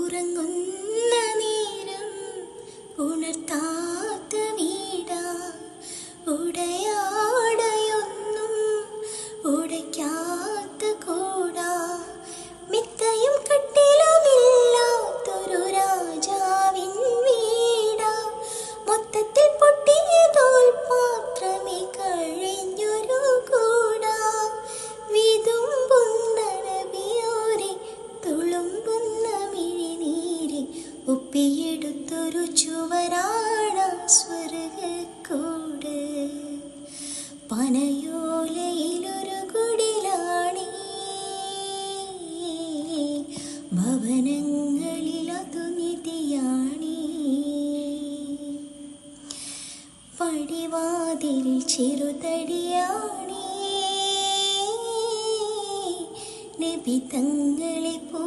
ഉറങ്ങുന്ന നേരം ഉണർത്താത്ത വീടാ, ഉടയാടയൊന്നും ഉടയ്ക്കാത്ത കൂടാ, മിത്തയും കട്ടിലുമില്ലാത്തൊരു രാജാവിൻ വീടാ, മൊത്തത്തിൽ പൊട്ടിയ തോൽപാത്രമേ കഴിഞ്ഞൊരു കൂടാ, വിതുമ്പുന്ന നബിയോരെ തുളുമ്പുന്ന മിഴിനീരെ ഒപ്പിയെടുത്തൊരു ചുവരാണ് സ്വർഗക്കൂട്. പനയോലയിലൊരു കുടിലാണേ, ഭവനങ്ങളിലതു നിധിയാണേ, പടിവാതിലിൽ ചെറുതടിയാണേ, നബി തങ്ങളെ